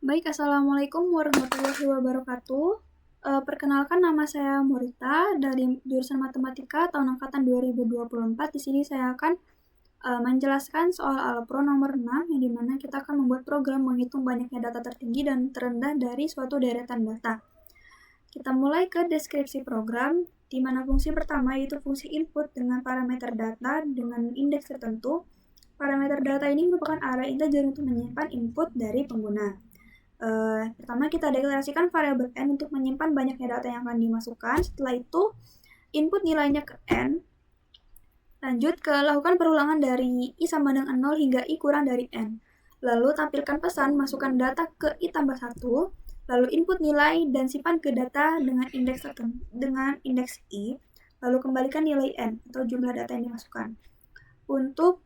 Baik, Assalamualaikum warahmatullahi wabarakatuh. Perkenalkan, nama saya Murita dari jurusan Matematika tahun angkatan 2024. Di sini saya akan menjelaskan soal Alpro nomor 6, yang dimana kita akan membuat program menghitung banyaknya data tertinggi dan terendah dari suatu deretan data. Kita mulai ke deskripsi program, di mana fungsi pertama yaitu fungsi input dengan parameter data dengan indeks tertentu. Parameter data ini merupakan array integer untuk menyimpan input dari pengguna. Pertama kita deklarasikan variabel n untuk menyimpan banyaknya data yang akan dimasukkan. Setelah itu input nilainya ke n. Lanjut ke lakukan perulangan dari i sama dengan 0 hingga i kurang dari n. Lalu tampilkan pesan masukkan data ke i tambah 1. Lalu input nilai dan simpan ke data dengan indeks i. Lalu kembalikan nilai n atau jumlah data yang dimasukkan. Untuk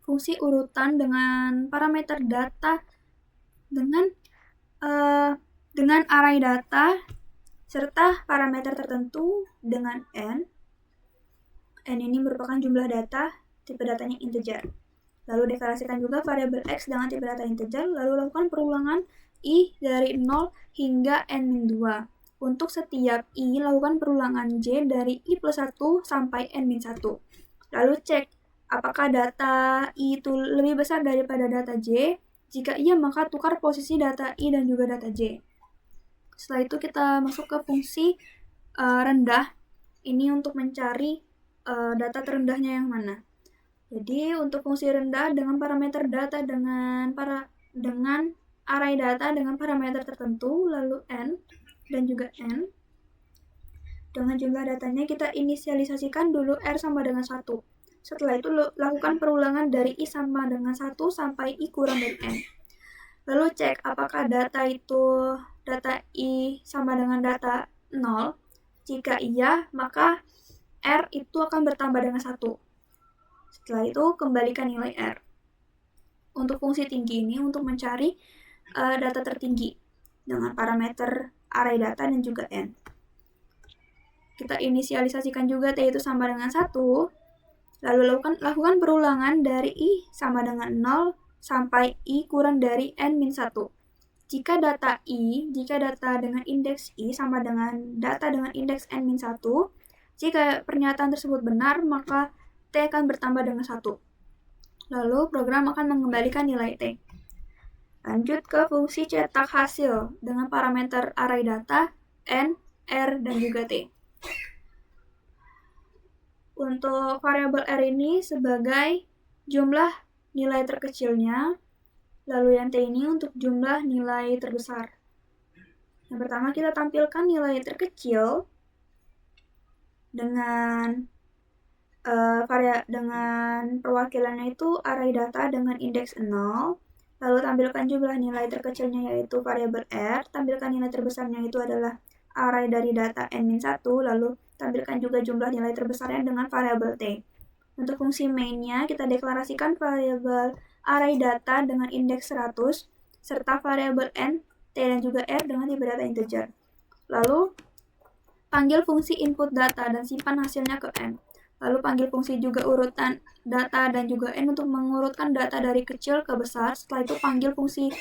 fungsi urutan dengan parameter data dengan array data serta parameter tertentu dengan n. N ini merupakan jumlah data, tipe datanya integer. Lalu deklarasikan juga variabel x dengan tipe data integer, lalu lakukan perulangan i dari 0 hingga n-2. Untuk setiap i, lakukan perulangan j dari i plus 1 sampai n-1. Lalu cek apakah data i itu lebih besar daripada data j. Jika iya, maka tukar posisi data i dan juga data j. Setelah itu kita masuk ke fungsi rendah. Ini untuk mencari data terendahnya yang mana. Jadi untuk fungsi rendah dengan parameter data dengan array data dengan parameter tertentu, lalu n dan juga n. Dengan jumlah datanya kita inisialisasikan dulu r sama dengan 1. Setelah itu lakukan perulangan dari i sama dengan 1 sampai i kurang dari n. Lalu cek apakah data i sama dengan data 0. Jika iya, maka r itu akan bertambah dengan 1. Setelah itu kembalikan nilai r. Untuk fungsi tinggi ini untuk mencari data tertinggi dengan parameter array data dan juga n. Kita inisialisasikan juga t itu sama dengan 1. Lalu lakukan perulangan dari i sama dengan 0 sampai i kurang dari n-1. Jika data dengan indeks i sama dengan data dengan indeks n-1, jika pernyataan tersebut benar, maka t akan bertambah dengan 1. Lalu program akan mengembalikan nilai t. Lanjut ke fungsi cetak hasil dengan parameter array data, n, r, dan juga t. Untuk variabel r ini sebagai jumlah nilai terkecilnya, lalu yang t ini untuk jumlah nilai terbesar. Yang pertama kita tampilkan nilai terkecil dengan perwakilannya itu array data dengan indeks 0. Lalu tampilkan jumlah nilai terkecilnya yaitu variabel r. Tampilkan nilai terbesarnya itu adalah array dari data n-1. Lalu tampilkan juga jumlah nilai terbesarnya dengan variabel t. Untuk fungsi main-nya kita deklarasikan variabel array data dengan indeks 100 serta variabel n, t, dan juga r dengan tipe data integer. Lalu panggil fungsi input data dan simpan hasilnya ke n. Lalu panggil fungsi juga urutan data dan juga n untuk mengurutkan data dari kecil ke besar. Setelah itu panggil fungsi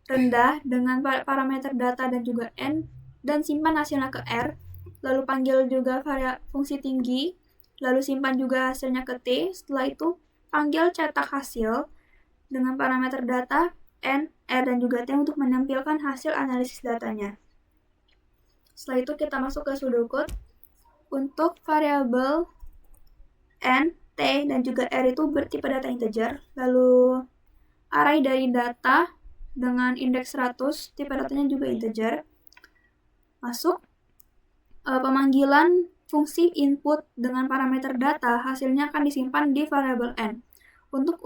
rendah dengan parameter data dan juga n dan simpan hasilnya ke r. Lalu panggil juga fungsi tinggi, lalu simpan juga hasilnya ke t. Setelah itu panggil cetak hasil dengan parameter data, n, r, dan juga t untuk menampilkan hasil analisis datanya. Setelah itu kita masuk ke pseudocode. Untuk variabel n, t, dan juga r itu bertipe data integer. Lalu array dari data dengan indeks 100, tipe datanya juga integer. Masuk pemanggilan fungsi input dengan parameter data, hasilnya akan disimpan di variabel n. Untuk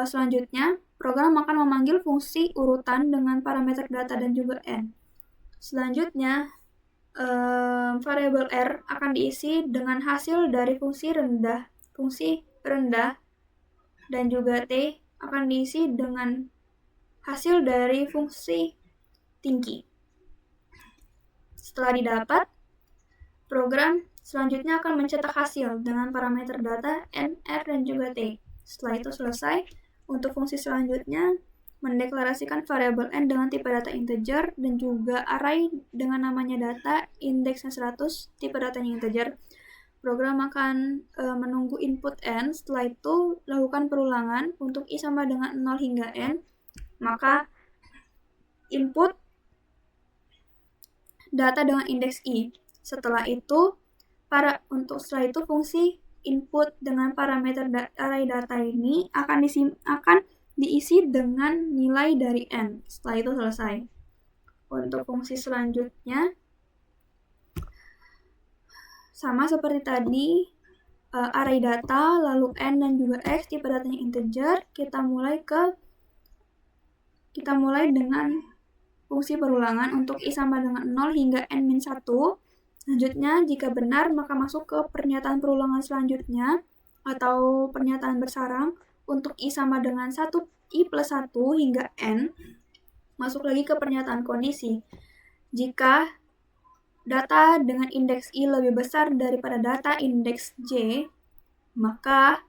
selanjutnya, program akan memanggil fungsi urutan dengan parameter data dan juga n. Selanjutnya, variabel r akan diisi dengan hasil dari fungsi rendah dan juga t akan diisi dengan hasil dari fungsi tinggi. Setelah didapat, program selanjutnya akan mencetak hasil dengan parameter data n, r, dan juga t. Setelah itu selesai, untuk fungsi selanjutnya mendeklarasikan variabel n dengan tipe data integer dan juga array dengan namanya data, indeksnya 100, tipe datanya integer. Program akan menunggu input n, setelah itu lakukan perulangan untuk i sama dengan 0 hingga n, maka input data dengan indeks i. Setelah itu fungsi input dengan parameter array data ini akan diisi dengan nilai dari n. Setelah itu selesai. Untuk fungsi selanjutnya sama seperti tadi, array data, lalu n dan juga x, tipe datanya integer. Kita mulai dengan fungsi perulangan untuk i sama dengan 0 hingga n-1. Selanjutnya, jika benar, maka masuk ke pernyataan perulangan selanjutnya atau pernyataan bersarang untuk i sama dengan 1, i plus 1 hingga n. Masuk lagi ke pernyataan kondisi. Jika data dengan indeks i lebih besar daripada data indeks j, maka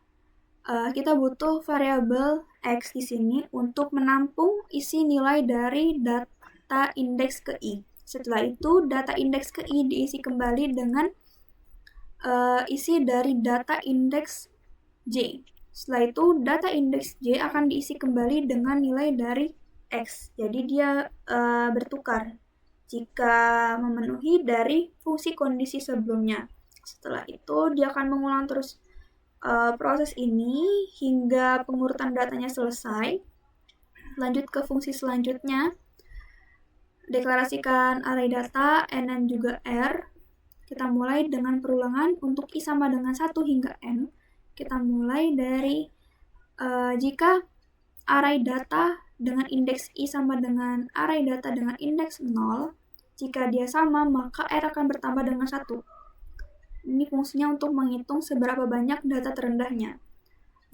kita butuh variabel x di sini untuk menampung isi nilai dari data indeks ke i. Setelah itu, data indeks ke i diisi kembali dengan isi dari data indeks j. Setelah itu, data indeks j akan diisi kembali dengan nilai dari x. Jadi dia bertukar jika memenuhi dari fungsi kondisi sebelumnya. Setelah itu, dia akan mengulang terus proses ini hingga pengurutan datanya selesai. Lanjut ke fungsi selanjutnya. Deklarasikan array data, n dan juga r. Kita mulai dengan perulangan untuk i sama dengan 1 hingga n. Kita mulai dari jika array data dengan indeks i sama dengan array data dengan indeks 0, jika dia sama, maka r akan bertambah dengan 1. Ini fungsinya untuk menghitung seberapa banyak data terendahnya.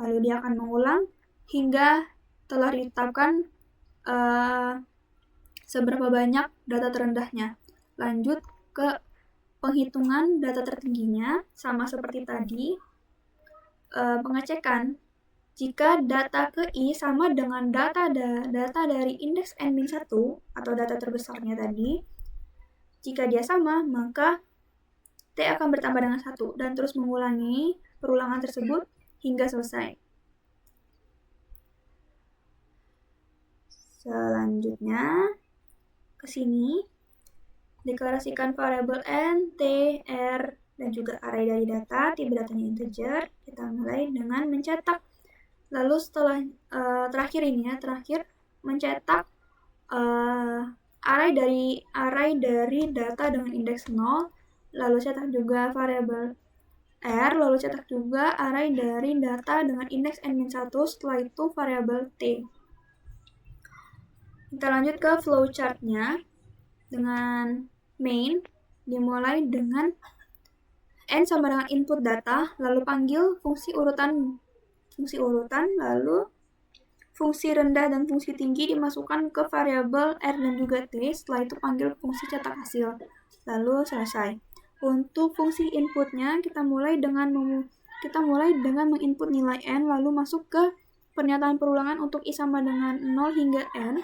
Lalu dia akan mengulang hingga telah ditetapkan seberapa banyak data terendahnya. Lanjut ke penghitungan data tertingginya, sama seperti tadi. Pengecekan jika data ke i sama dengan data dari indeks n-1 atau data terbesarnya tadi. Jika dia sama, maka t akan bertambah dengan 1 dan terus mengulangi perulangan tersebut hingga selesai. Selanjutnya ke sini, deklarasikan variabel n, t, r, dan juga array dari data, tipe datanya integer. Kita mulai dengan mencetak. Lalu setelah terakhir mencetak array dari data dengan indeks 0, lalu cetak juga variabel r, lalu cetak juga array dari data dengan indeks n-1, setelah itu variabel t. Kita lanjut ke flowchart-nya. Dengan main, dimulai dengan n sama dengan input data, lalu panggil fungsi urutan, lalu fungsi rendah dan fungsi tinggi dimasukkan ke variabel r dan juga t. Setelah itu panggil fungsi cetak hasil, lalu selesai. Untuk fungsi inputnya, kita mulai dengan menginput nilai n, lalu masuk ke pernyataan perulangan untuk i sama dengan 0 hingga n,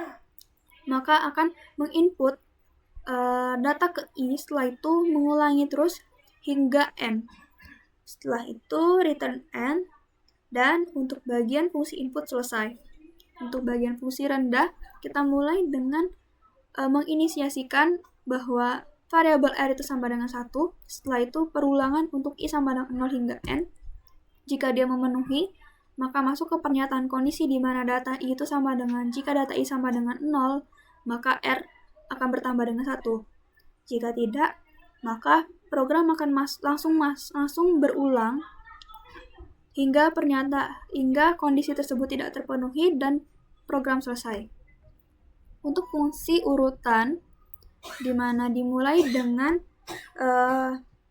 maka akan menginput data ke i, setelah itu mengulangi terus hingga n. Setelah itu return n, dan untuk bagian fungsi input selesai. Untuk bagian fungsi rendah, kita mulai dengan menginisiasikan bahwa variabel r itu sama dengan 1, setelah itu perulangan untuk i sama dengan 0 hingga n. Jika dia memenuhi, maka masuk ke pernyataan kondisi di mana data i itu sama dengan, jika data i sama dengan 0, maka r akan bertambah dengan 1. Jika tidak, maka program akan langsung berulang hingga kondisi tersebut tidak terpenuhi dan program selesai. Untuk fungsi urutan, di mana dimulai dengan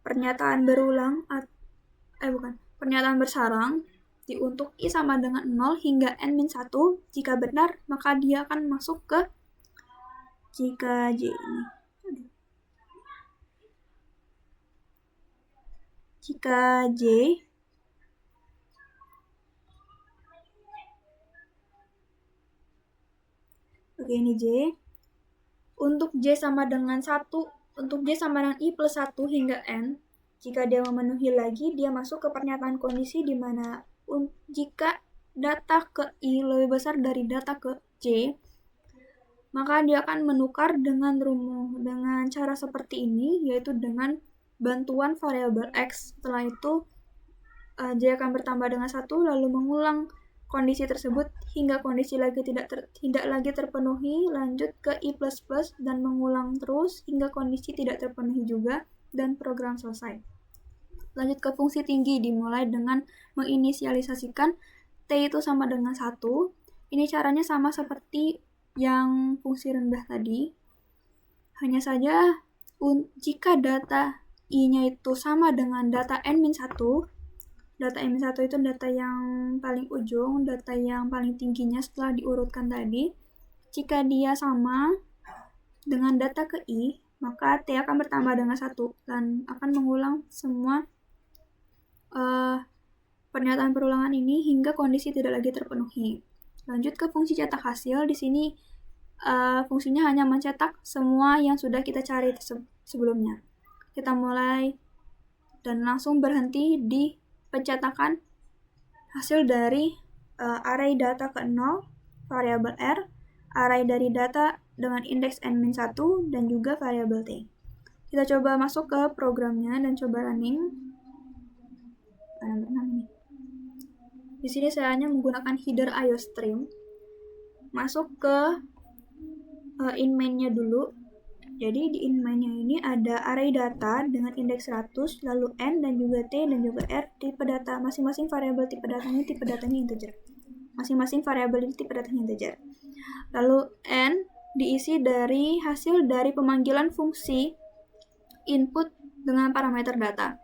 pernyataan bersarang untuk i sama dengan 0 hingga n-1. Jika benar, maka dia akan masuk ke jika j ini. Jika j Oke, ini J. Untuk J sama dengan 1, untuk J sama dengan I plus 1 hingga N, jika dia memenuhi lagi, dia masuk ke pernyataan kondisi di mana jika data ke I lebih besar dari data ke J, maka dia akan menukar dengan cara seperti ini, yaitu dengan bantuan variabel X. Setelah itu, J akan bertambah dengan 1, lalu mengulang kondisi tersebut hingga kondisi tidak lagi terpenuhi, lanjut ke I++ dan mengulang terus hingga kondisi tidak terpenuhi juga, dan program selesai. Lanjut ke fungsi tinggi, dimulai dengan menginisialisasikan T itu sama dengan 1. Ini caranya sama seperti yang fungsi rendah tadi. Hanya saja, jika data I-nya itu sama dengan data N-1, data N-1 itu data yang paling ujung, data yang paling tingginya setelah diurutkan tadi. Jika dia sama dengan data ke I, maka T akan bertambah dengan 1 dan akan mengulang semua pernyataan perulangan ini hingga kondisi tidak lagi terpenuhi. Lanjut ke fungsi cetak hasil. Di sini fungsinya hanya mencetak semua yang sudah kita cari sebelumnya. Kita mulai dan langsung berhenti di pencetakan hasil dari array data ke 0, variabel R, array dari data dengan indeks N-1, dan juga variabel T. Kita coba masuk ke programnya dan coba running. Di sini saya hanya menggunakan header IOStream. Masuk ke in main-nya dulu. Jadi di in main-nya ini ada array data dengan indeks 100, lalu N dan juga T dan juga R, tipe data. Masing-masing variabel tipe datanya integer. Masing-masing variabel ini tipe datanya integer. Lalu N diisi dari hasil dari pemanggilan fungsi input dengan parameter data.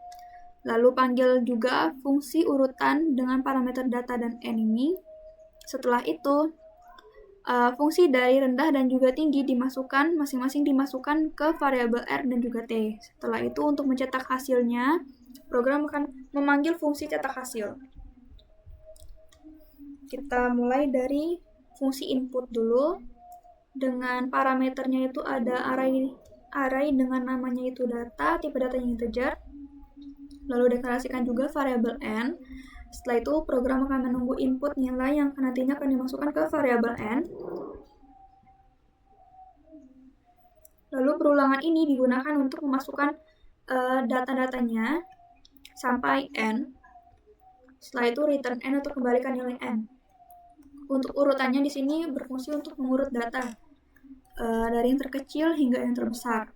Lalu panggil juga fungsi urutan dengan parameter data dan N ini. Setelah itu, fungsi dari rendah dan juga tinggi masing-masing dimasukkan ke variabel R dan juga T. Setelah itu, untuk mencetak hasilnya, program akan memanggil fungsi cetak hasil. Kita mulai dari fungsi input dulu. Dengan parameternya itu ada array dengan namanya itu data, tipe datanya integer. Lalu deklarasikan juga variabel N. Setelah itu, program akan menunggu input nilai yang nantinya akan dimasukkan ke variabel N. Lalu perulangan ini digunakan untuk memasukkan data-datanya sampai N. Setelah itu, return N untuk kembalikan nilai N. Untuk urutannya di sini berfungsi untuk mengurut data dari yang terkecil hingga yang terbesar.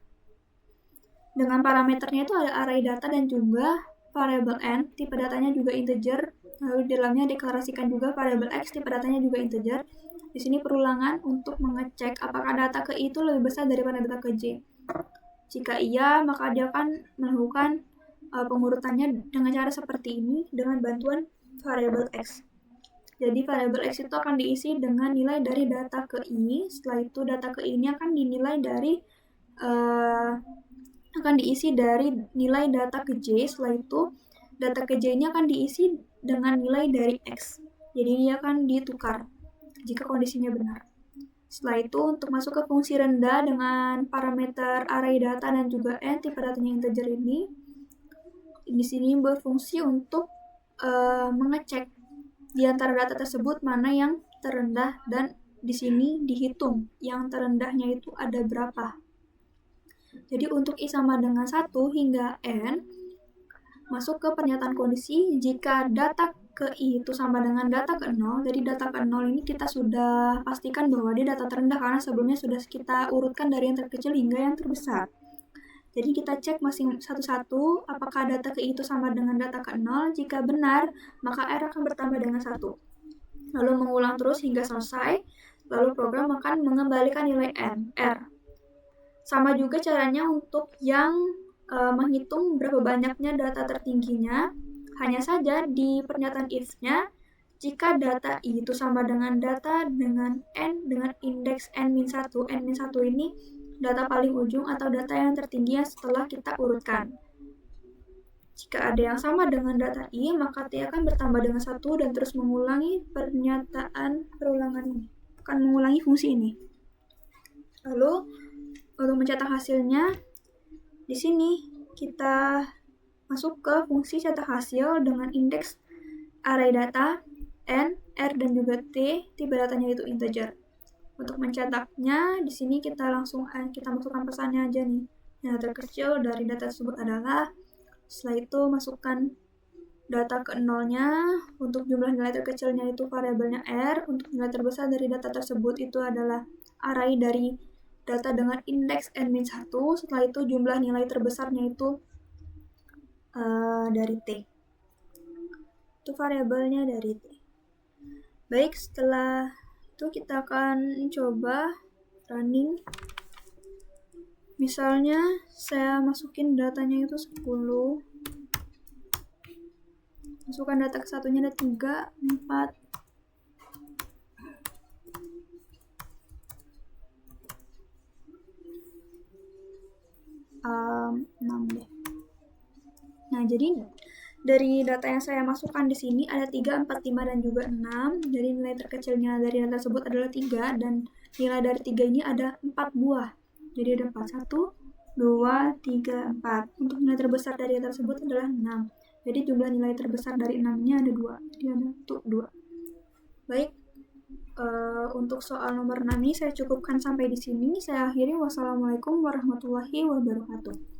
Dengan parameternya itu ada array data dan juga variabel N, tipe datanya juga integer, lalu di dalamnya deklarasikan juga variabel X, tipe datanya juga integer. Di sini perulangan untuk mengecek apakah data ke I itu lebih besar daripada data ke J. Jika iya, maka dia akan melakukan pengurutannya dengan cara seperti ini dengan bantuan variabel X. Jadi variabel X itu akan diisi dengan nilai dari data ke I. Setelah itu data ke I ini akan dinilai dari diisi dari nilai data ke J. Setelah itu data ke J ini akan diisi dengan nilai dari X. Jadi dia akan ditukar jika kondisinya benar. Setelah itu untuk masuk ke fungsi rendah dengan parameter array data dan juga N, tipe datanya integer ini. Di sini berfungsi untuk mengecek di antara data tersebut mana yang terendah, dan di sini dihitung yang terendahnya itu ada berapa. Jadi untuk I sama dengan 1 hingga N, masuk ke pernyataan kondisi jika data ke I itu sama dengan data ke 0. Jadi data ke 0 ini kita sudah pastikan bahwa dia data terendah karena sebelumnya sudah kita urutkan dari yang terkecil hingga yang terbesar. Jadi kita cek masing satu-satu apakah data ke I itu sama dengan data ke 0. Jika benar, maka R akan bertambah dengan 1. Lalu mengulang terus hingga selesai. Lalu program akan mengembalikan nilai R. Sama juga caranya untuk yang menghitung berapa banyaknya data tertingginya. Hanya saja di pernyataan if-nya, jika data I itu sama dengan data dengan N dengan indeks N-1. N-1 ini data paling ujung atau data yang tertinggi yang setelah kita urutkan. Jika ada yang sama dengan data I, maka T akan bertambah dengan 1 dan terus mengulangi pernyataan perulangan ini. Akan mengulangi fungsi ini. Lalu untuk mencetak hasilnya, di sini kita masuk ke fungsi cetak hasil dengan indeks array data n, r, dan juga t, tipe datanya itu integer. Untuk mencetaknya, di sini kita masukkan pesannya aja nih. Yang terkecil dari data tersebut adalah, setelah itu masukkan data ke nolnya. Untuk jumlah nilai terkecilnya itu variabelnya r. Untuk nilai terbesar dari data tersebut itu adalah array dari data dengan indeks n-1. Setelah itu jumlah nilai terbesarnya itu dari t. Itu variabelnya dari t. Baik, setelah itu kita akan coba running. Misalnya saya masukin datanya itu 10. Masukkan data ke satunya ada 3, 4, 6 deh. Nah, jadi dari data yang saya masukkan di sini ada 3, 4, 5, dan juga 6. Jadi nilai terkecilnya dari data tersebut adalah 3, dan nilai dari 3 ini ada 4 buah. Jadi ada 4, 1, 2, 3, 4. Untuk nilai terbesar dari data tersebut adalah 6. Jadi jumlah nilai terbesar dari 6-nya ada 2. Jadi ada 2. Baik, untuk soal nomor 6 ini saya cukupkan sampai di sini. Saya akhiri. Wassalamualaikum warahmatullahi wabarakatuh.